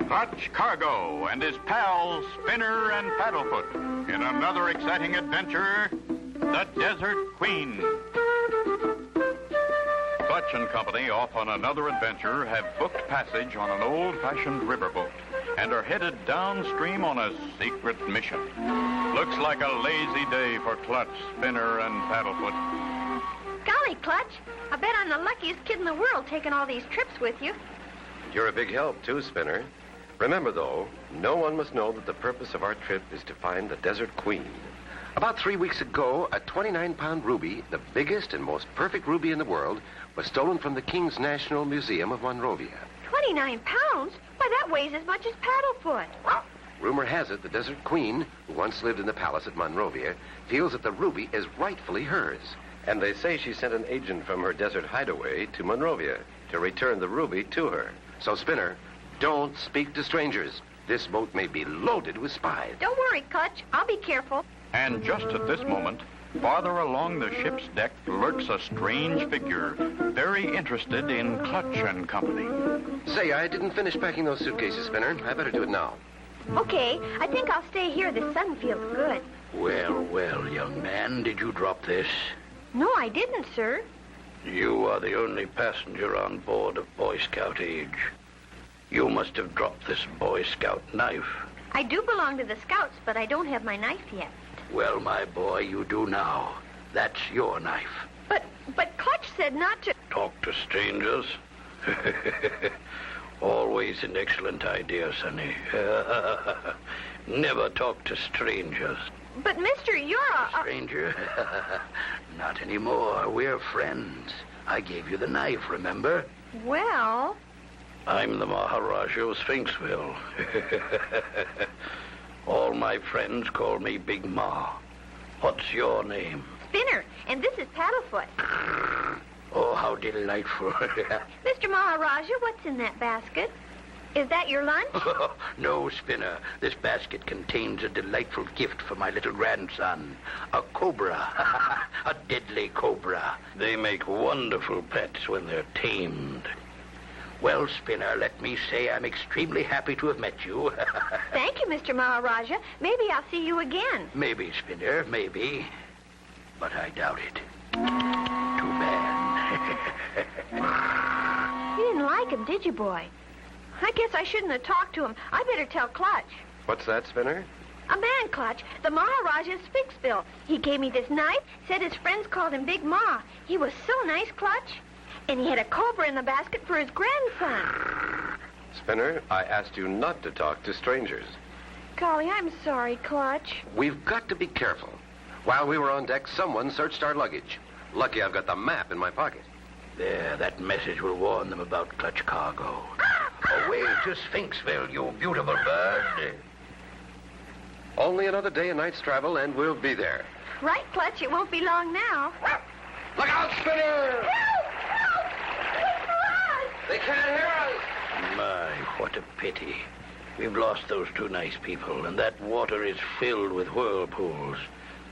Clutch Cargo and his pals Spinner and Paddlefoot in another exciting adventure, the Desert Queen. Clutch and Company, off on another adventure, have booked passage on an old-fashioned riverboat and are headed downstream on a secret mission. Looks like a lazy day for Clutch, Spinner, and Paddlefoot. Golly, Clutch, I bet I'm the luckiest kid in the world taking all these trips with you. You're a big help, too, Spinner. Remember, though, no one must know that the purpose of our trip is to find the Desert Queen. About 3 weeks ago, a 29-pound ruby, the biggest and most perfect ruby in the world, was stolen from the King's National Museum of Monrovia. 29 pounds? Why, that weighs as much as Paddlefoot. Rumor has it the Desert Queen, who once lived in the palace at Monrovia, feels that the ruby is rightfully hers. And they say she sent an agent from her desert hideaway to Monrovia to return the ruby to her. So, Spinner, don't speak to strangers. This boat may be loaded with spies. Don't worry, Clutch. I'll be careful. And just at this moment, farther along the ship's deck lurks a strange figure, very interested in Clutch and Company. Say, I didn't finish packing those suitcases, Spinner. I better do it now. Okay, I think I'll stay here. The sun feels good. Well, well, young man, did you drop this? No, I didn't, sir. You are the only passenger on board of Boy Scout age. You must have dropped this Boy Scout knife. I do belong to the Scouts, but I don't have my knife yet. Well, my boy, you do now. That's your knife. But Clutch said not to... Talk to strangers? Always an excellent idea, Sonny. Never talk to strangers. But, mister, you're a... Stranger? Not anymore. We're friends. I gave you the knife, remember? Well... I'm the Maharaja of Sphinxville. All my friends call me Big Ma. What's your name? Spinner, and this is Paddlefoot. Oh, how delightful. Mr. Maharaja, what's in that basket? Is that your lunch? No, Spinner. This basket contains a delightful gift for my little grandson. A cobra. A deadly cobra. They make wonderful pets when they're tamed. Well, Spinner, let me say I'm extremely happy to have met you. Thank you, Mr. Maharaja. Maybe I'll see you again. Maybe, Spinner, maybe. But I doubt it. Too bad. You didn't like him, did you, boy? I guess I shouldn't have talked to him. I better tell Clutch. What's that, Spinner? A man, Clutch. The Maharaja of Sphinxville. He gave me this knife, said his friends called him Big Ma. He was so nice, Clutch. And he had a cobra in the basket for his grandson. Spinner, I asked you not to talk to strangers. Golly, I'm sorry, Clutch. We've got to be careful. While we were on deck, someone searched our luggage. Lucky I've got the map in my pocket. There, that message will warn them about Clutch Cargo. Away to Sphinxville, you beautiful bird. Only another day and night's travel, and we'll be there. Right, Clutch. It won't be long now. Look out, Spinner! Help! Help! Wait for us! They can't hear us! My, what a pity. We've lost those two nice people, and that water is filled with whirlpools.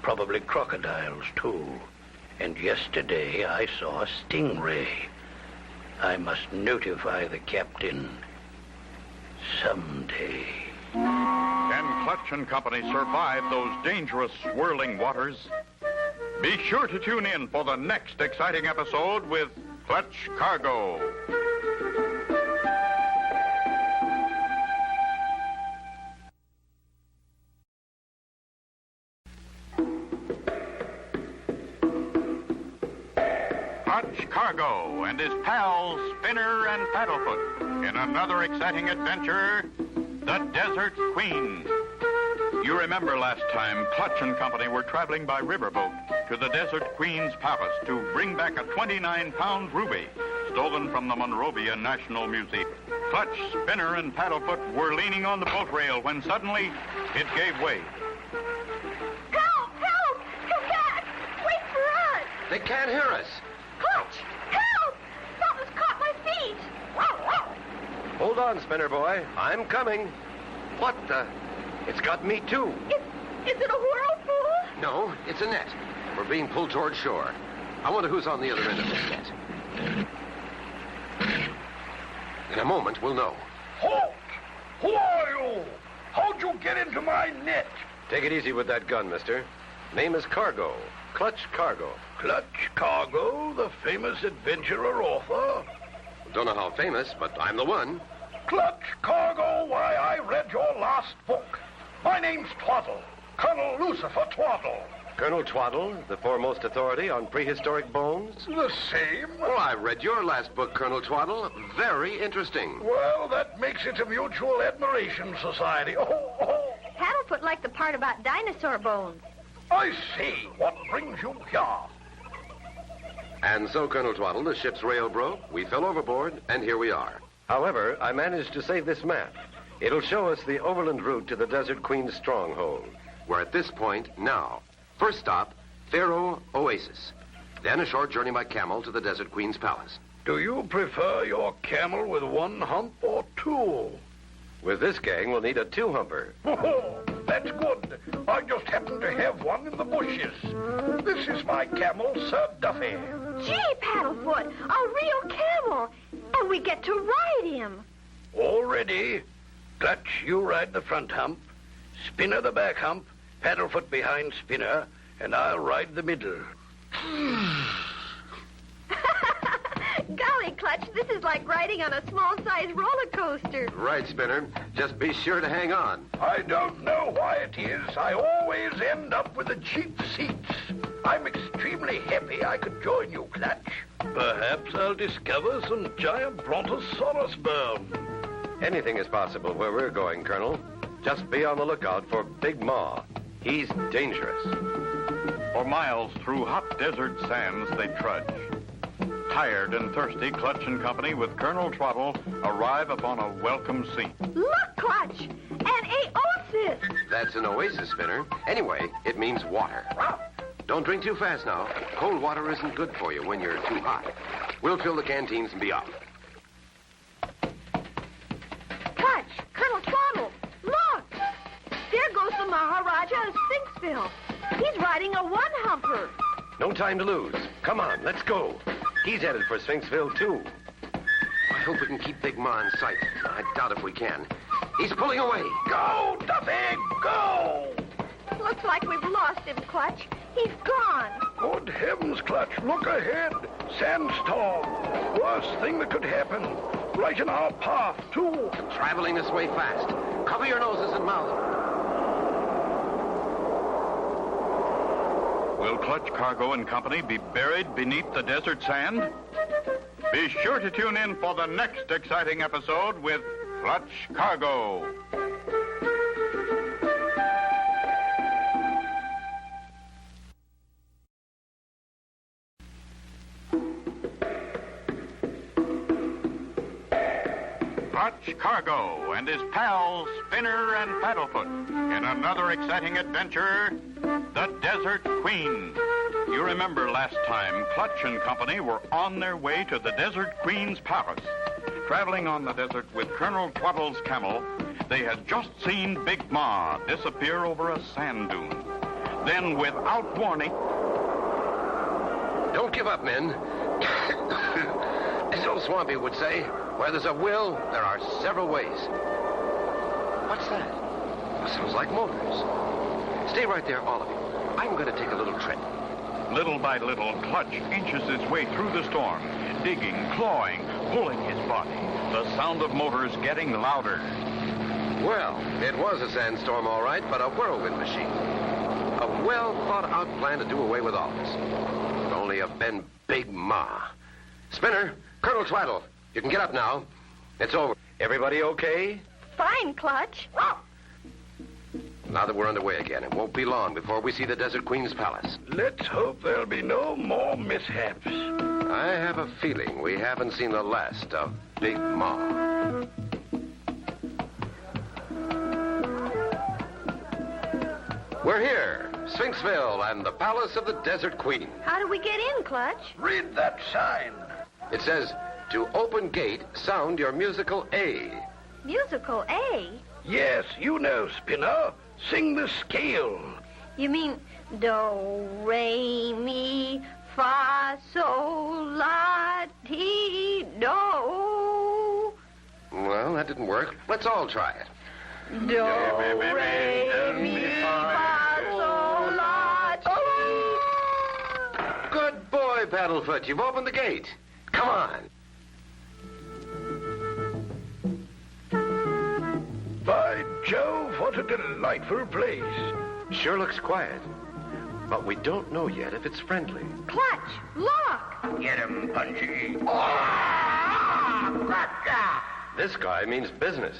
Probably crocodiles, too. And yesterday I saw a stingray. I must notify the captain someday. Can Clutch and Company survive those dangerous swirling waters? Be sure to tune in for the next exciting episode with Clutch Cargo. Clutch Cargo and his pals Spinner and Paddlefoot in another exciting adventure, the Desert Queen. You remember last time Clutch and Company were traveling by riverboat to the Desert Queen's palace to bring back a 29-pound ruby stolen from the Monrovia National Museum. Clutch, Spinner, and Paddlefoot were leaning on the boat rail when suddenly it gave way. Help! Help! Come back! Wait for us! They can't hear us. Clutch! Help! Something's caught my feet! Hold on, Spinner boy. I'm coming. What the... It's got me, too. Is it a whirlpool? No, it's a net. We're being pulled toward shore. I wonder who's on the other end of this net. In a moment, we'll know. Halt! Who are you? How'd you get into my net? Take it easy with that gun, mister. Name is Cargo. Clutch Cargo. Clutch Cargo, the famous adventurer author? Don't know how famous, but I'm the one. Clutch Cargo, why, I read your last book. My name's Twaddle, Colonel Lucifer Twaddle. Colonel Twaddle, the foremost authority on prehistoric bones? The same? Oh, I read your last book, Colonel Twaddle. Very interesting. Well, that makes it a mutual admiration society. Oh. Paddlefoot liked the part about dinosaur bones. I see. What brings you here? And so, Colonel Twaddle, the ship's rail broke, we fell overboard, and here we are. However, I managed to save this map. It'll show us the overland route to the Desert Queen's stronghold. We're at this point now. First stop, Pharaoh Oasis. Then a short journey by camel to the Desert Queen's palace. Do you prefer your camel with one hump or two? With this gang, we'll need a two-humper. Oh, that's good. I just happen to have one in the bushes. This is my camel, Sir Duffy. Gee, Paddlefoot, a real camel. And we get to ride him. All ready. Clutch, you ride the front hump. Spinner the back hump. Paddlefoot behind Spinner. And I'll ride the middle. Golly, Clutch, this is like riding on a small-sized roller coaster. Right, Spinner. Just be sure to hang on. I don't know why it is. I always end up with the cheap seats. I'm extremely happy I could join you, Clutch. Perhaps I'll discover some giant brontosaurus bone. Anything is possible where we're going, Colonel. Just be on the lookout for Big Ma. He's dangerous. For miles through hot desert sands they trudge. Tired and thirsty, Clutch and company with Colonel Twaddle arrive upon a welcome scene. Look, Clutch, an oasis. That's an oasis, Spinner. Anyway, it means water. Don't drink too fast now. Cold water isn't good for you when you're too hot. We'll fill the canteens and be off. Clutch, Colonel Twaddle, look. There goes the Maharaja of Sphinxville. He's riding a one-humper. No time to lose. Come on, let's go. He's headed for Sphinxville, too. I hope we can keep Big Ma in sight. I doubt if we can. He's pulling away. Go, Duffy, go! Looks like we've lost him, Clutch. He's gone. Good heavens, Clutch, look ahead. Sandstorm. Worst thing that could happen. Right in our path, too. Traveling this way fast. Cover your noses and mouths. Will Clutch Cargo and company be buried beneath the desert sand? Be sure to tune in for the next exciting episode with Clutch Cargo. Clutch Cargo and his pals Spinner and Paddlefoot in another exciting adventure, the Desert Queen. You remember last time Clutch and company were on their way to the Desert Queen's palace. Traveling on the desert with Colonel Twaddle's camel, they had just seen Big Ma disappear over a sand dune. Then, without warning... Don't give up, men. As old Swampy would say, where there's a will, there are several ways. What's that? It sounds like motors. Stay right there, all of you. I'm going to take a little trip. Little by little, Clutch inches his way through the storm, digging, clawing, pulling his body. The sound of motors getting louder. Well, it was a sandstorm, all right, but a whirlwind machine. A well-thought-out plan to do away with all this. Would only have been Big Ma. Spinner, Colonel Twaddle, you can get up now. It's over. Everybody okay? Fine, Clutch. Now that we're underway again, it won't be long before we see the Desert Queen's palace. Let's hope there'll be no more mishaps. I have a feeling we haven't seen the last of Big Ma. We're here, Sphinxville and the Palace of the Desert Queen. How do we get in, Clutch? Read that sign. It says, to open gate, sound your musical A. Musical A? Yes, you know, Spinner. Sing the scale. You mean do, re, mi, fa, sol, la, ti, do. Well, that didn't work. Let's all try it. Do, re, mi, fa, sol, la, ti. Good boy, Paddlefoot. You've opened the gate. Come on. By Jove, what a delightful place. Sure looks quiet. But we don't know yet if it's friendly. Clutch, look. Get him, Punchy. This guy means business.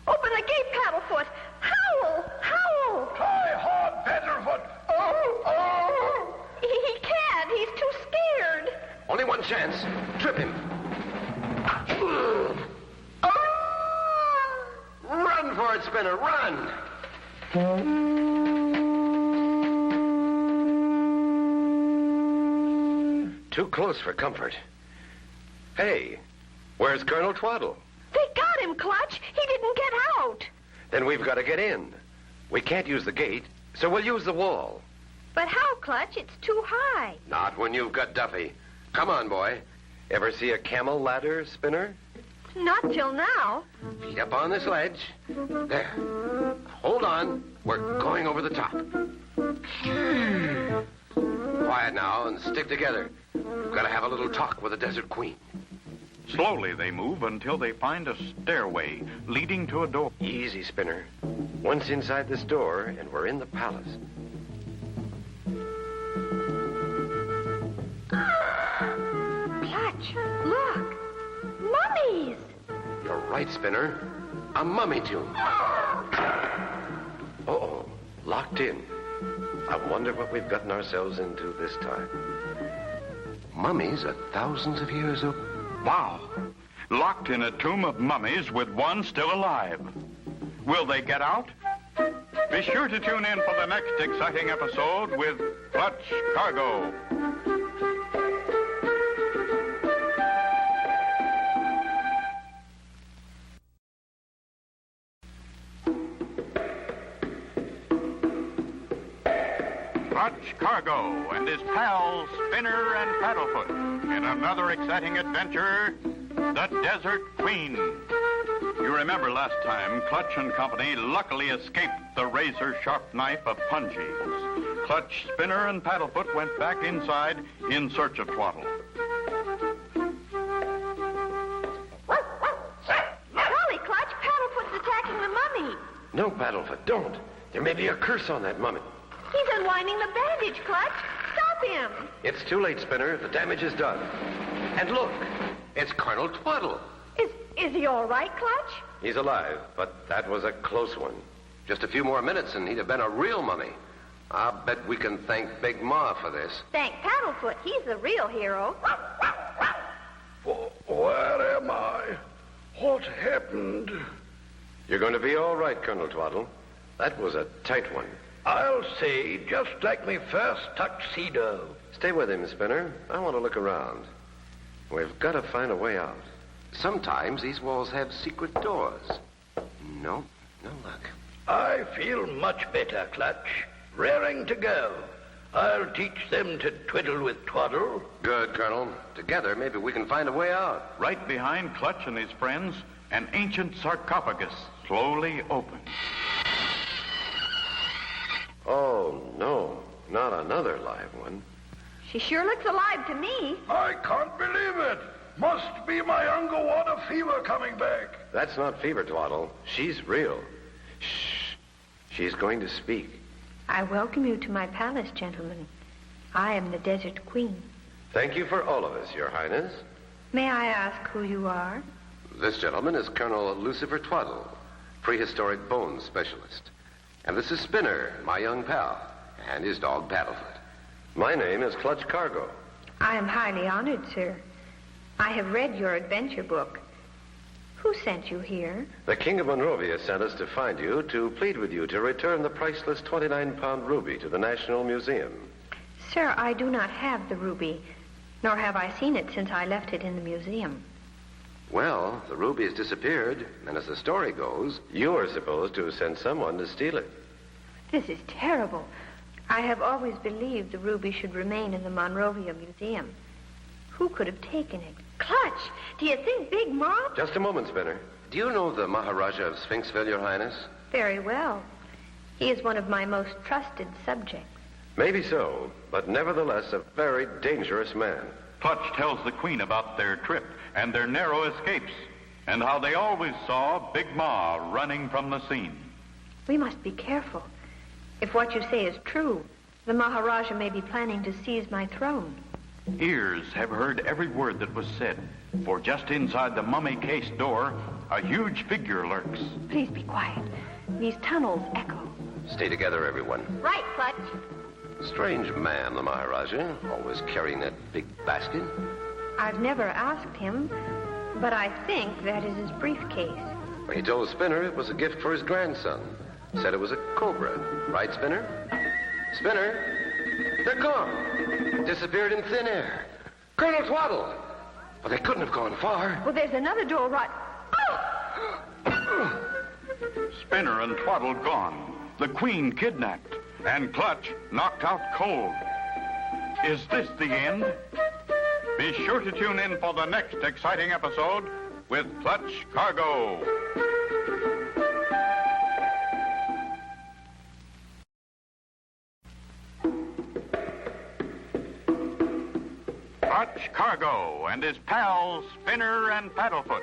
Open the gate, Paddlefoot. Howl, howl. Try hard, Paddlefoot. Oh. He can't. He's too scared. Only one chance. Trip him. Run for it, Spinner. Run. Too close for comfort. Hey, where's Colonel Twaddle? They got him, Clutch. He didn't get out. Then we've got to get in. We can't use the gate, so we'll use the wall. But how, Clutch? It's too high. Not when you've got Duffy. Come on, boy. Ever see a camel ladder, Spinner? Not till now. Feet up on this ledge. There. Hold on. We're going over the top. Quiet now and stick together. We've got to have a little talk with the Desert Queen. Slowly they move until they find a stairway leading to a door. Easy, Spinner. Once inside this door, and we're in the palace. Clutch, look. Mummies. You're right, Spinner. A mummy tomb. Uh-oh. Locked in. I wonder what we've gotten ourselves into this time. Mummies are thousands of years old. Wow. Locked in a tomb of mummies with one still alive. Will they get out? Be sure to tune in for the next exciting episode with Clutch Cargo. Clutch Cargo and his pals Spinner and Paddlefoot in another exciting adventure, The Desert Queen. You remember last time Clutch and company luckily escaped the razor-sharp knife of Punji's. Clutch, Spinner, and Paddlefoot went back inside in search of Twaddle. Golly, Clutch, Paddlefoot's attacking the mummy. No, Paddlefoot, don't. There may be a curse on that mummy. He's unwinding the bandage, Clutch. Stop him. It's too late, Spinner. The damage is done. And look, it's Colonel Twaddle. Is he all right, Clutch? He's alive, but that was a close one. Just a few more minutes and he'd have been a real mummy. I'll bet we can thank Big Ma for this. Thank Paddlefoot. He's the real hero. Where am I? What happened? You're going to be all right, Colonel Twaddle. That was a tight one. I'll say, just like my first tuxedo. Stay with him, Spinner. I want to look around. We've got to find a way out. Sometimes these walls have secret doors. No luck. I feel much better, Clutch. Raring to go. I'll teach them to twiddle with Twaddle. Good, Colonel. Together, maybe we can find a way out. Right behind Clutch and his friends, an ancient sarcophagus slowly opens. Oh, no. Not another live one. She sure looks alive to me. I can't believe it. Must be my underwater fever coming back. That's not fever, Twaddle. She's real. Shh. She's going to speak. I welcome you to my palace, gentlemen. I am the Desert Queen. Thank you for all of us, Your Highness. May I ask who you are? This gentleman is Colonel Lucifer Twaddle, prehistoric bones specialist. And this is Spinner, my young pal, and his dog Paddlefoot. My name is Clutch Cargo. I am highly honored, sir. I have read your adventure book. Who sent you here? The King of Monrovia sent us to find you to plead with you to return the priceless 29-pound ruby to the National Museum. Sir, I do not have the ruby, nor have I seen it since I left it in the museum. Well, the ruby has disappeared, and as the story goes, you are supposed to have sent someone to steal it. This is terrible. I have always believed the ruby should remain in the Monrovia Museum. Who could have taken it? Clutch, do you think Big Ma... Just a moment, Spinner. Do you know the Maharaja of Sphinxville, Your Highness? Very well. He is one of my most trusted subjects. Maybe so, but nevertheless a very dangerous man. Clutch tells the Queen about their trip and their narrow escapes, and how they always saw Big Ma running from the scene. We must be careful. If what you say is true, the Maharaja may be planning to seize my throne. Ears have heard every word that was said, for just inside the mummy case door, a huge figure lurks. Please be quiet. These tunnels echo. Stay together, everyone. Right, Clutch. Strange man, the Maharaja, always carrying that big basket. I've never asked him, but I think that is his briefcase. He told Spinner it was a gift for his grandson. Said it was a cobra. Right, Spinner? Spinner? They're gone. Disappeared in thin air. Colonel Twaddle. Well, they couldn't have gone far. Well, there's another door right... Spinner and Twaddle gone. The Queen kidnapped. And Clutch knocked out cold. Is this the end? Be sure to tune in for the next exciting episode with Clutch Cargo. Clutch Cargo and his pals Spinner and Paddlefoot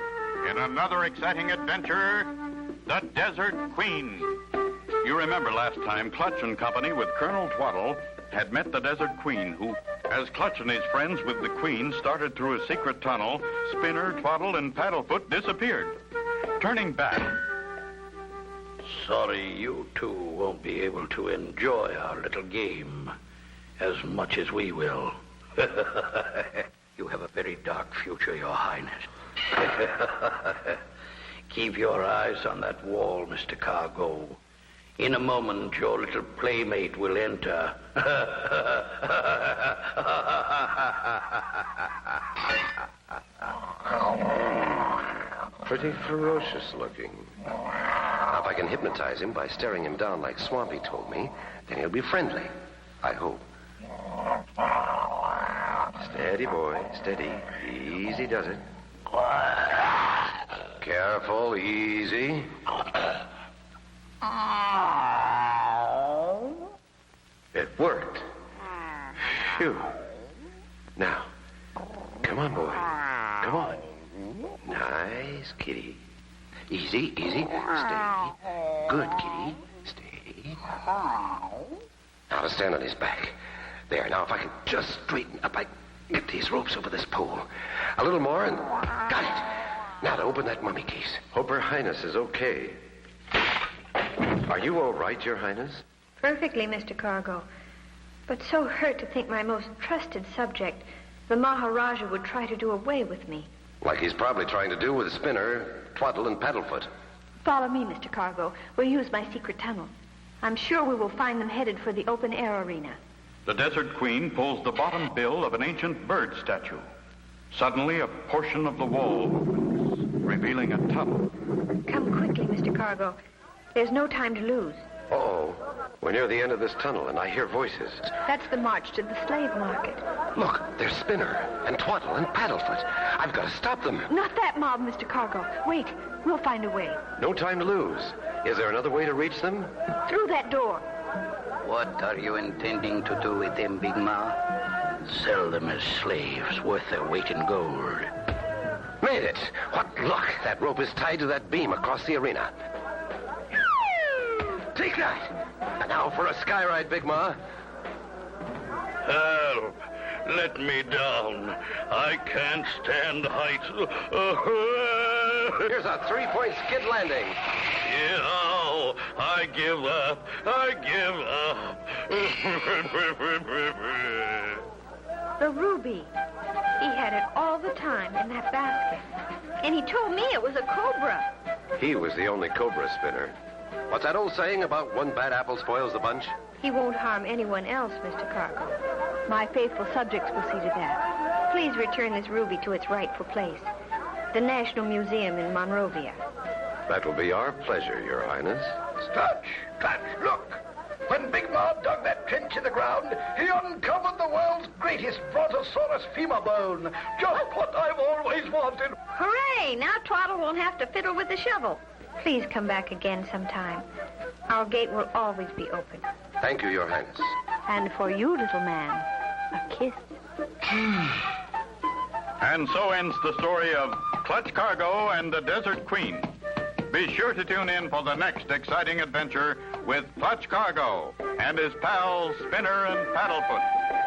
in another exciting adventure, The Desert Queen. You remember last time Clutch and company with Colonel Twaddle had met the Desert Queen, who, as Clutch and his friends with the Queen started through a secret tunnel, Spinner, Twaddle, and Paddlefoot disappeared. Turning back... Sorry you two won't be able to enjoy our little game as much as we will. You have a very dark future, Your Highness. Keep your eyes on that wall, Mr. Cargo. In a moment, your little playmate will enter. Pretty ferocious looking. Now, if I can hypnotize him by staring him down like Swampy told me, then he'll be friendly. I hope. Steady, boy. Steady. Easy does it. Careful. Easy. It worked. Phew. Now, come on, boy. Come on. Nice, kitty. Easy, easy. Stay. Good, kitty. Stay. Now to stand on his back. There, now if I can just straighten up, I get these ropes over this pole. A little more and... Got it. Now to open that mummy case. Hope Her Highness is okay. Are you all right, Your Highness? Perfectly, Mr. Cargo. But so hurt to think my most trusted subject, the Maharaja, would try to do away with me. Like he's probably trying to do with Spinner, Twaddle, and Paddlefoot. Follow me, Mr. Cargo. We'll use my secret tunnel. I'm sure we will find them headed for the open-air arena. The Desert Queen pulls the bottom bill of an ancient bird statue. Suddenly, a portion of the wall opens, revealing a tunnel. Come quickly, Mr. Cargo. There's no time to lose. Uh-oh. We're near the end of this tunnel, and I hear voices. That's the march to the slave market. Look, there's Spinner, and Twaddle, and Paddlefoot. I've got to stop them. Not that mob, Mr. Cargo. Wait. We'll find a way. No time to lose. Is there another way to reach them? Through that door. What are you intending to do with them, Big Ma? Sell them as slaves worth their weight in gold. Made it. What luck. That rope is tied to that beam across the arena. Take that. And now for a sky ride, Big Ma. Help. Let me down. I can't stand heights. Here's a three-point skid landing. Yeah, I give up. I give up. The ruby. He had it all the time in that basket. And he told me it was a cobra. He was the only cobra, Spinner. What's that old saying about one bad apple spoils the bunch? He won't harm anyone else, Mr. Cargo. My faithful subjects will see to that. Please return this ruby to its rightful place. The National Museum in Monrovia. That will be our pleasure, Your Highness. Clutch, look. When Big Ma dug that trench in the ground, he uncovered the world's greatest Brontosaurus femur bone. Just what I've always wanted. Hooray! Now Twaddle won't have to fiddle with the shovel. Please come back again sometime. Our gate will always be open. Thank you, Your Highness. And for you, little man, a kiss. And so ends the story of Clutch Cargo and the Desert Queen. Be sure to tune in for the next exciting adventure with Clutch Cargo and his pals Spinner and Paddlefoot.